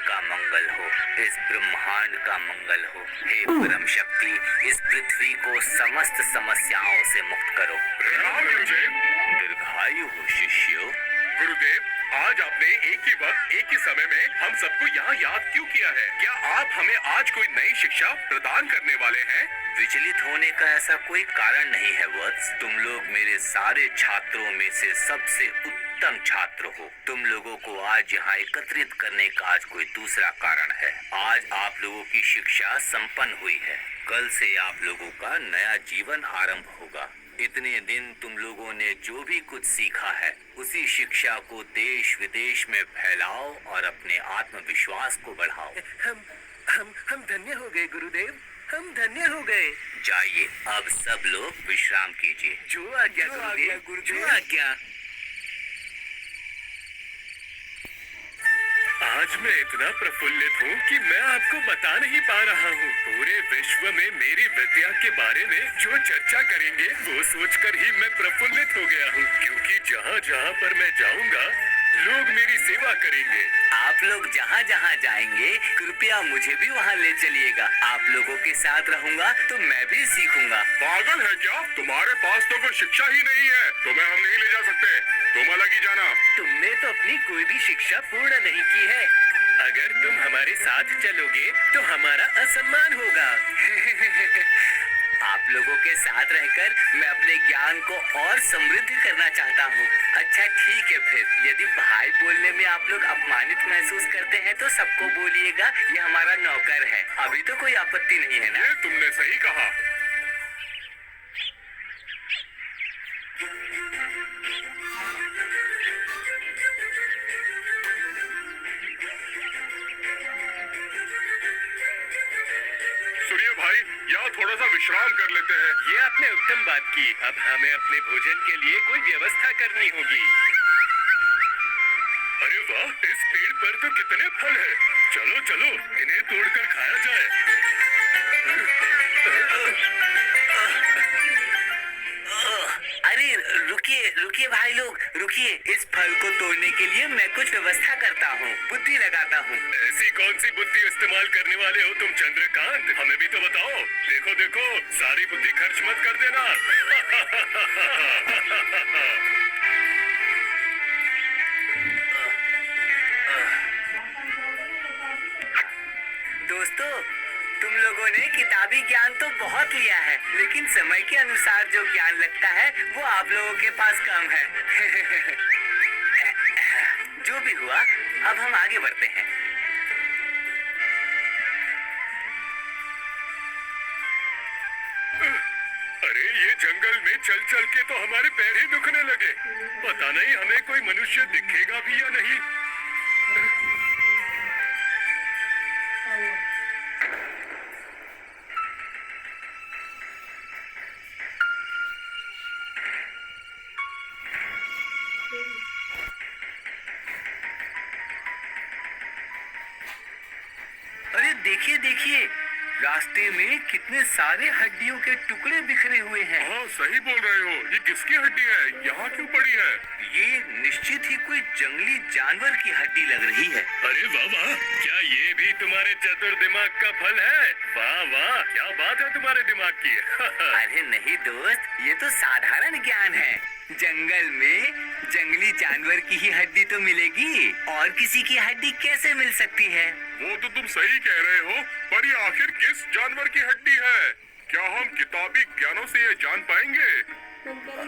का मंगल हो, इस ब्रह्मांड का मंगल हो। हे परम शक्ति, इस पृथ्वी को समस्त समस्याओं से मुक्त करो। प्रणाम गुरुदेव। दीर्घायु हो शिष्यों। गुरुदेव, आज आपने एक ही वक्त एक ही समय में हम सबको यहाँ याद क्यों किया है? क्या आप हमें आज कोई नई शिक्षा प्रदान करने वाले हैं? विचलित होने का ऐसा कोई कारण नहीं है वत्स। तुम लोग मेरे सारे छात्रों में से सबसे उत्तम छात्र हो। तुम लोगों को आज यहाँ एकत्रित करने का आज कोई दूसरा कारण है। आज आप लोगों की शिक्षा संपन्न हुई है। कल से आप लोगों का नया जीवन आरंभ होगा। इतने दिन तुम लोगों ने जो भी कुछ सीखा है, उसी शिक्षा को देश विदेश में फैलाओ और अपने आत्मविश्वास को बढ़ाओ। हम धन्य हो गए गुरुदेव, हम धन्य हो गए। जाइए, अब सब लोग विश्राम कीजिए। जो आज्ञा गुरुदेव, जो आज्ञा। आज मैं इतना प्रफुल्लित हूँ कि मैं आपको बता नहीं पा रहा हूँ। पूरे विश्व में मेरी विद्या के बारे में जो चर्चा करेंगे वो सोचकर ही मैं प्रफुल्लित हो गया हूँ, क्योंकि जहाँ जहाँ पर मैं जाऊँगा लोग मेरी सेवा करेंगे। आप लोग जहाँ जहाँ जाएंगे कृपया मुझे भी वहाँ ले चलिएगा। आप लोगों के साथ रहूँगा तो मैं भी सीखूंगा। पागल है क्या? तुम्हारे पास तो कोई शिक्षा ही नहीं है, तुम्हें हम नहीं ले जा सकते। तुम अलग ही जाना। तुमने तो अपनी कोई भी शिक्षा पूर्ण नहीं की है। अगर तुम हमारे साथ चलोगे तो हमारा असम्मान होगा। आप लोगों के साथ रहकर मैं अपने ज्ञान को और समृद्ध करना चाहता हूँ। अच्छा ठीक है, फिर यदि भाई बोलने में आप लोग अपमानित महसूस करते हैं तो सबको बोलिएगा ये हमारा नौकर है। अभी तो कोई आपत्ति नहीं है ना? ये तुमने सही कहा। सूर्य भाई, यहाँ थोड़ा सा विश्राम कर लेते हैं। ये आपने उत्तम बात की। अब हमें अपने भोजन के लिए कोई व्यवस्था करनी होगी। अरे वाह, इस पेड़ पर तो कितने फल हैं। चलो चलो, इन्हें तोड़कर खाया जाए। अरे रुकिए रुकिए भाई लोग, रुकिए। इस फल को तोड़ने के लिए मैं कुछ व्यवस्था करता हूँ, बुद्धि लगाता हूँ। ऐसी कौन सी बुद्धि इस्तेमाल करने वाले हो तुम चंद्रकांत? हमें भी तो बताओ। देखो देखो, सारी बुद्धि खर्च मत कर देना। दोस्तों, तुम लोगों ने किताबी ज्ञान तो बहुत लिया है, लेकिन समय के अनुसार जो ज्ञान लगता है वो आप लोगों के पास कम है। जो भी हुआ, अब हम आगे बढ़ते हैं। अरे ये जंगल में चल चल के तो हमारे पैर ही दुखने लगे। पता नहीं हमें कोई मनुष्य दिखेगा भी या नहीं। अरे देखिए देखिए, रास्ते में कितने सारे हड्डियों के टुकड़े बिखरे हुए हैं। हाँ सही बोल रहे हो। ये किसकी हड्डी है? यहाँ क्यों पड़ी है? ये निश्चित ही कोई जंगली जानवर की हड्डी लग रही है। अरे वाह वाह, क्या ये भी तुम्हारे चतुर दिमाग का फल है? वाह वाह, क्या बात है तुम्हारे दिमाग की। अरे नहीं दोस्त, ये तो साधारण ज्ञान है। जंगल में जंगली जानवर की ही हड्डी तो मिलेगी, और किसी की हड्डी कैसे मिल सकती है? वो तो तुम सही कह रहे हो, पर ये आखिर किस जानवर की हड्डी है? क्या हम किताबी ज्ञानों से ये जान पाएंगे?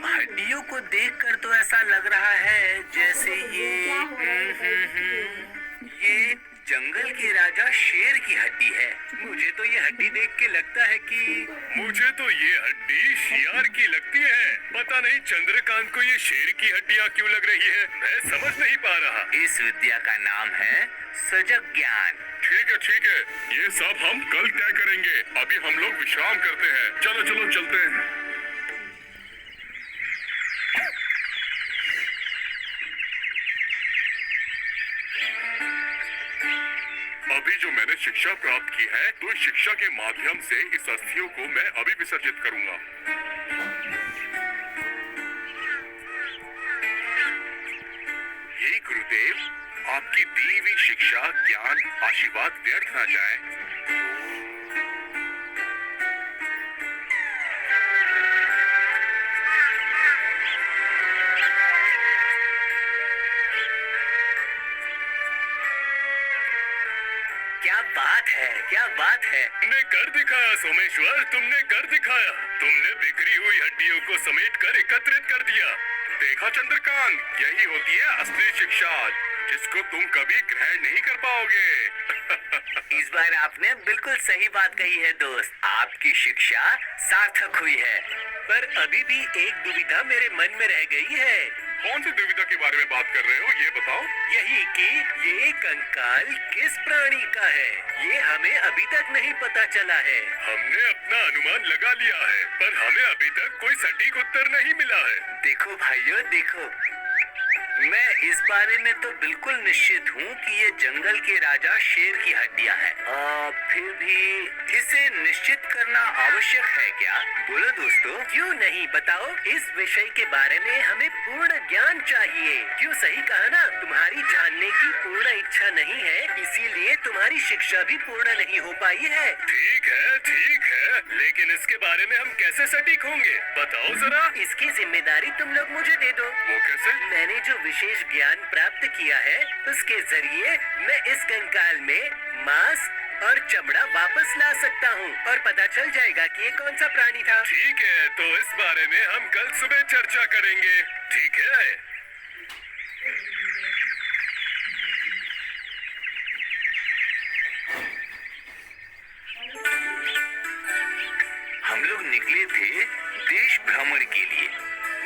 हड्डियों को देखकर तो ऐसा लग रहा है जैसे ये जंगल के राजा शेर की हड्डी है। मुझे तो ये हड्डी देख के लगता है कि मुझे तो ये हड्डी शियार की लगती है। पता नहीं चंद्रकांत को ये शेर की हड्डियाँ क्यों लग रही है, मैं समझ नहीं पा रहा। इस विद्या का नाम है सजग ज्ञान। ठीक है, ये सब हम कल तय करेंगे। अभी हम लोग विश्राम करते हैं। चलो चलो चलते हैं। अभी जो मैंने शिक्षा प्राप्त की है, तो इस शिक्षा के माध्यम से इस अस्थियों को मैं अभी विसर्जित करूंगा। हे गुरुदेव, आपकी दी हुई शिक्षा, ज्ञान, आशीर्वाद व्यर्थ ना जाए। क्या बात है, क्या बात है। तुमने कर दिखाया सोमेश्वर, तुमने कर दिखाया। तुमने बिखरी हुई हड्डियों को समेट कर एकत्रित कर दिया। देखा चंद्रकांत, यही होती है असली शिक्षा, जिसको तुम कभी ग्रहण नहीं कर पाओगे। इस बार आपने बिल्कुल सही बात कही है दोस्त, आपकी शिक्षा सार्थक हुई है। पर अभी भी एक दुविधा मेरे मन में रह गई है। कौन सी दुविधा के बारे में बात कर रहे हो, ये बताओ। यही कि ये कंकाल किस प्राणी का है, ये हमें अभी तक नहीं पता चला है। हमने अपना अनुमान लगा लिया है, पर हमें अभी तक कोई सटीक उत्तर नहीं मिला है। देखो भाइयों देखो, मैं इस बारे में तो बिल्कुल निश्चित हूँ कि ये जंगल के राजा शेर की हड्डियाँ हैं। फिर भी इसे निश्चित करना आवश्यक है क्या? बोलो दोस्तों। क्यों नहीं, बताओ। इस विषय के बारे में हमें पूर्ण ज्ञान चाहिए। क्यों, सही कहा ना? तुम्हारी जानने की पूर्ण इच्छा नहीं है, इसीलिए तुम्हारी शिक्षा भी पूर्ण नहीं हो पाई है। ठीक है, लेकिन इसके बारे में हम कैसे सटीक होंगे, बताओ जरा। इसकी जिम्मेदारी तुम लोग मुझे दे दो। वो कैसे? मैंने जो विशेष ज्ञान प्राप्त किया है, उसके जरिए मैं इस कंकाल में मांस और चमड़ा वापस ला सकता हूँ और पता चल जाएगा कि ये कौन सा प्राणी था। ठीक है, तो इस बारे में हम कल सुबह चर्चा करेंगे, ठीक है? हम लोग निकले थे देश भ्रमण के लिए,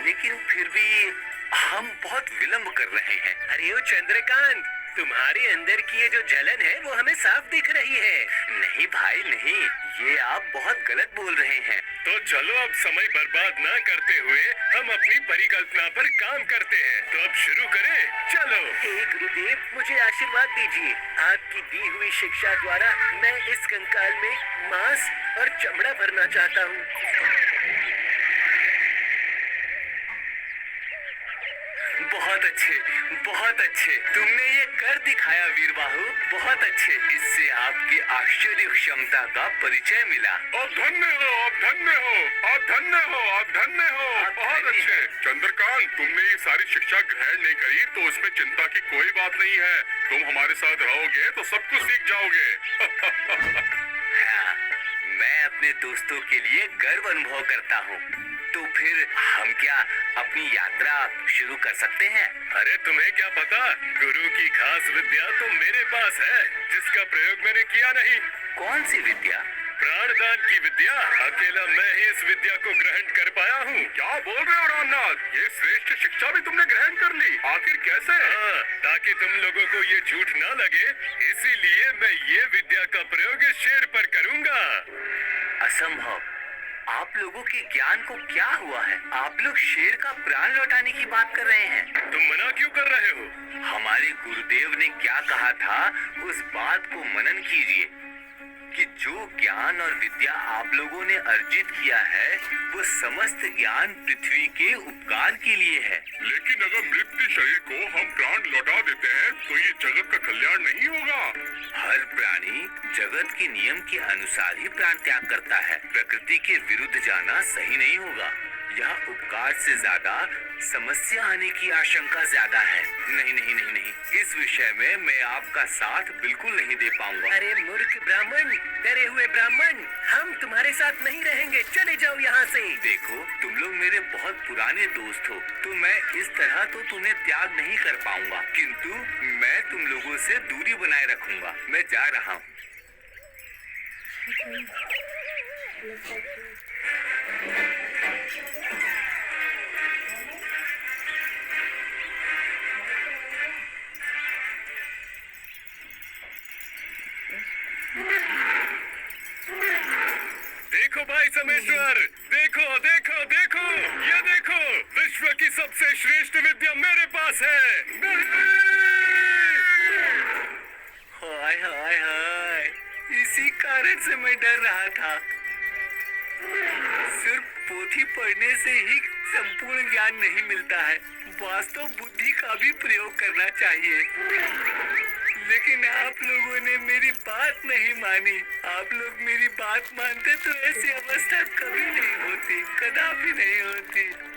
लेकिन फिर भी हम बहुत विलंब कर रहे हैं। अरे ओ चंद्रकांत, तुम्हारे अंदर की ये जो जलन है वो हमें साफ दिख रही है। नहीं भाई नहीं, ये आप बहुत गलत बोल रहे हैं। तो चलो अब समय बर्बाद ना करते हुए हम अपनी परिकल्पना पर काम करते हैं। तो अब शुरू करें, चलो। हे गुरुदेव, मुझे आशीर्वाद दीजिए। आपकी दी हुई शिक्षा द्वारा मैं इस कंकाल में मांस और चमड़ा भरना चाहता हूँ। बहुत अच्छे, तुमने ये कर दिखाया वीरबाहु, बहुत अच्छे। इससे आपकी आश्चर्य क्षमता का परिचय मिला। आप धन्य हो, आप धन्य हो, आप धन्य हो, आप धन्य हो। बहुत अच्छे। चंद्रकांत, तुमने ये सारी शिक्षा ग्रहण नहीं करी तो उसमें चिंता की कोई बात नहीं है। तुम हमारे साथ रहोगे तो सब कुछ सीख जाओगे। हाँ, मैं अपने दोस्तों के लिए गर्व अनुभव करता हूँ। तो फिर हम क्या अपनी यात्रा शुरू कर सकते हैं? अरे तुम्हें क्या पता, गुरु की खास विद्या तो मेरे पास है, जिसका प्रयोग मैंने किया नहीं। कौन सी विद्या? प्राणदान की विद्या। अकेला मैं ही इस विद्या को ग्रहण कर पाया हूँ। क्या बोल रहे हो रामनाथ, ये श्रेष्ठ शिक्षा भी तुमने ग्रहण कर ली, आखिर कैसे? हाँ, ताकि तुम लोगों को ये झूठ ना लगे, इसीलिए मैं ये विद्या का प्रयोग इस शेर पर करूँगा। असंभव, आप लोगों के ज्ञान को क्या हुआ है? आप लोग शेर का प्राण लौटाने की बात कर रहे हैं। तुम मना क्यों कर रहे हो? हमारे गुरुदेव ने क्या कहा था, उस बात को मनन कीजिए कि जो ज्ञान और विद्या आप लोगों ने अर्जित किया है, वो समस्त ज्ञान पृथ्वी के उपकार के लिए है। लेकिन अगर मृत शरीर को हम प्राण लौटा देते हैं तो ये जगत का कल्याण नहीं होगा। हर प्राणी जगत के नियम के अनुसार ही प्राण त्याग करता है। प्रकृति के विरुद्ध जाना सही नहीं होगा। यह उपकार से ज्यादा समस्या आने की आशंका ज्यादा है। नहीं नहीं नहीं नहीं, इस विषय में मैं आपका साथ बिल्कुल नहीं दे पाऊंगा। अरे मूर्ख ब्राह्मण, डरे हुए ब्राह्मण, हम तुम्हारे साथ नहीं रहेंगे, चले जाओ यहाँ से। देखो, तुम लोग मेरे बहुत पुराने दोस्त हो, तो मैं इस तरह तो तुम्हें त्याग नहीं कर पाऊंगा, किंतु मैं तुम लोगों से दूरी बनाए रखूंगा। मैं जा रहा हूँ। देखो भाई समेश्वर, देखो देखो देखो, ये देखो, विश्व की सबसे श्रेष्ठ विद्या मेरे पास है। हाय हाय हाय, इसी कारण से मैं डर रहा था। सिर्फ पोथी पढ़ने से ही संपूर्ण ज्ञान नहीं मिलता है, वास्तव बुद्धि का भी प्रयोग करना चाहिए, लेकिन आप लोगों ने मेरी बात नहीं मानी। आप लोग मेरी बात मानते तो ऐसी अवस्था कभी नहीं होती, कदापि नहीं होती।